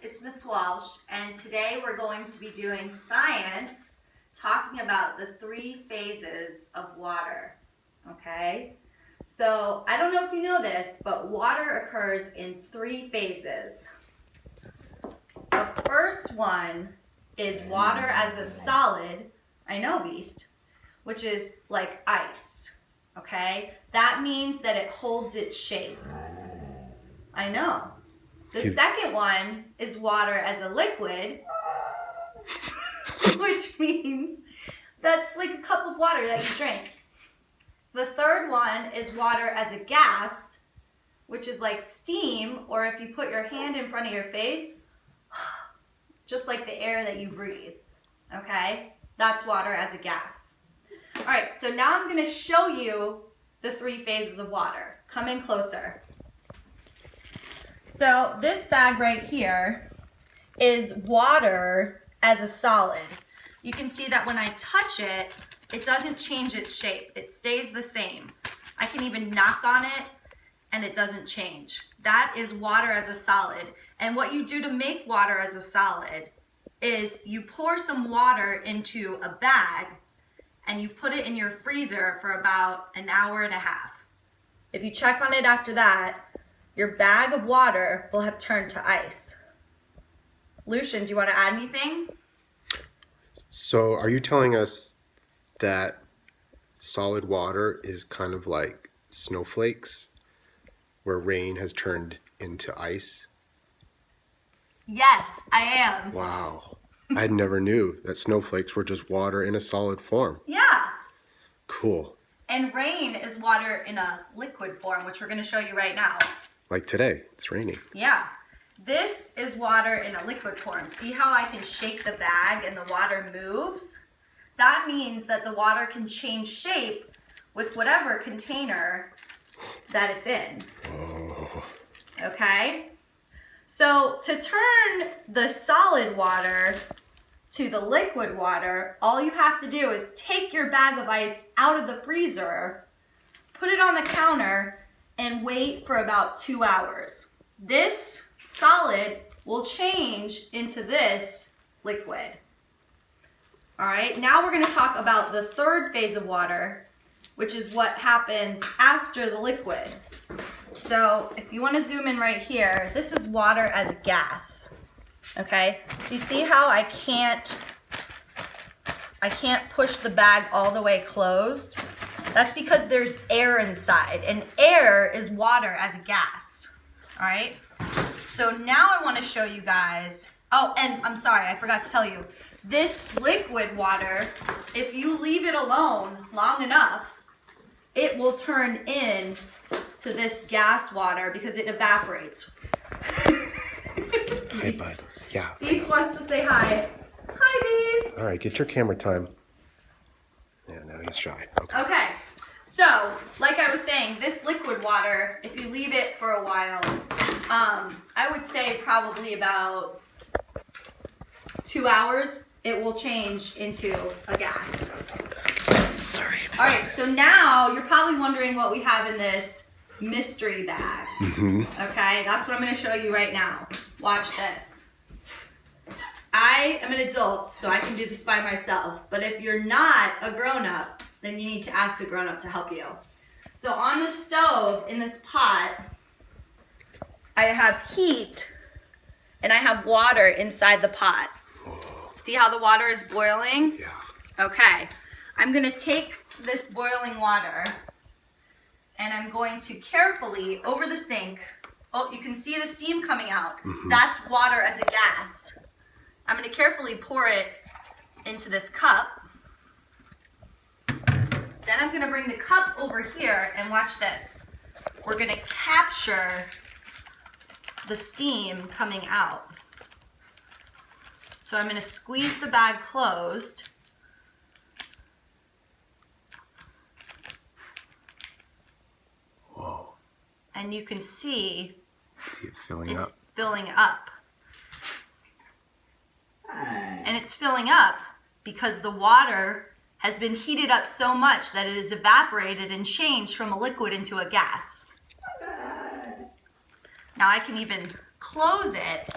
it's Miss Walsh, and today we're going to be doing science, talking about the 3 phases of water, okay? So, I don't know if you know this, but water occurs in 3 phases. The first one is water as a solid, I know, Beast, which is like ice, okay? That means that it holds its shape. I know. The second one is water as a liquid, which means that's like a cup of water that you drink. The third one is water as a gas, which is like steam, or if you put your hand in front of your face, just like the air that you breathe, okay? That's water as a gas. All right, so now I'm gonna show you the 3 phases of water. Come in closer. So this bag right here is water as a solid. You can see that when I touch it, it doesn't change its shape. It stays the same. I can even knock on it and it doesn't change. That is water as a solid. And what you do to make water as a solid is you pour some water into a bag and you put it in your freezer for about an hour and a half. If you check on it after that, your bag of water will have turned to ice. Lucian, do you want to add anything? So are you telling us that solid water is kind of like snowflakes, where rain has turned into ice? Yes, I am. Wow. I never knew that snowflakes were just water in a solid form. Yeah. Cool. And rain is water in a liquid form, which we're going to show you right now. Like today, it's raining. Yeah. This is water in a liquid form. See how I can shake the bag and the water moves? That means that the water can change shape with whatever container that it's in. Oh. Okay? So to turn the solid water to the liquid water, all you have to do is take your bag of ice out of the freezer, put it on the counter, and wait for about 2 hours. This solid will change into this liquid. All right, now we're gonna talk about the 3rd phase of water, which is what happens after the liquid. So if you wanna zoom in right here, this is water as a gas, okay? Do you see how I can't push the bag all the way closed? That's because there's air inside, and air is water as a gas, all right? So now I wanna show you guys, oh, and I'm sorry, I forgot to tell you, this liquid water, if you leave it alone long enough, it will turn in to this gas water because it evaporates. Hi, bud. Yeah. Beast wants to say hi. Hi, Beast. All right, get your camera time. Yeah, now he's shy. Okay. Okay, so like I was saying, this liquid water, if you leave it for a while, I would say probably about 2 hours, it will change into a gas. Sorry. All right, so now you're probably wondering what we have in this mystery bag. Okay, that's what I'm gonna show you right now. Watch this. I am an adult, so I can do this by myself, but if you're not a grown-up, then you need to ask a grown-up to help you. So on the stove, in this pot, I have heat, and I have water inside the pot. See how the water is boiling? Yeah. Okay, I'm gonna take this boiling water and I'm going to carefully, over the sink, oh, you can see the steam coming out. That's water as a gas. I'm gonna carefully pour it into this cup. Then I'm gonna bring the cup over here and watch this. We're gonna capture the steam coming out. So I'm gonna squeeze the bag closed. Whoa. And you can see See it filling up. filling up. And it's filling up because the water has been heated up so much that it is evaporated and changed from a liquid into a gas. Now I can even close it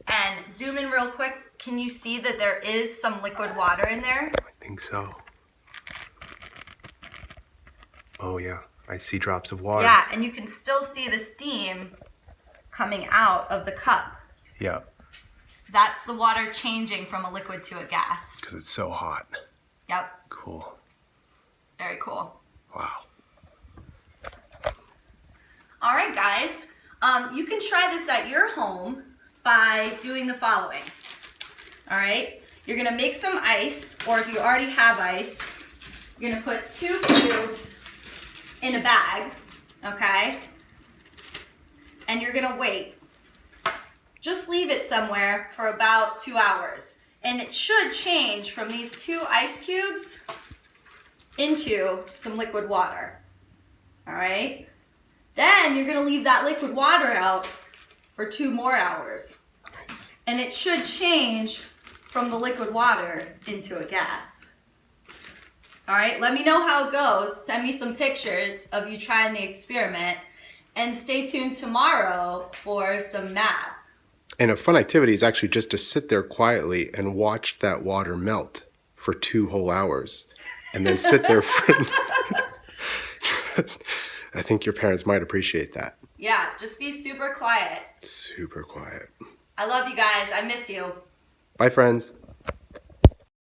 And zoom in real quick. Can you see that there is some liquid water in there? I think so. Oh yeah, I see drops of water. Yeah, and you can still see the steam coming out of the cup. Yeah, That's the water changing from a liquid to a gas. because it's so hot. Yep, Cool. very cool. Wow. All right, guys. You can try this at your home by doing the following. All right, you're gonna make some ice, or if you already have ice, you're gonna put 2 cubes in a bag, okay? And you're gonna wait. Just leave it somewhere for about 2 hours. And it should change from these 2 ice cubes into some liquid water, all right? Then you're gonna leave that liquid water out for 2 more hours. And it should change from the liquid water into a gas. All right, let me know how it goes. Send me some pictures of you trying the experiment. And stay tuned tomorrow for some math. And a fun activity is actually just to sit there quietly and watch that water melt for 2 whole hours. And then sit there for... I think your parents might appreciate that. Yeah, just be super quiet. Super quiet. I love you guys. I miss you. Bye, friends.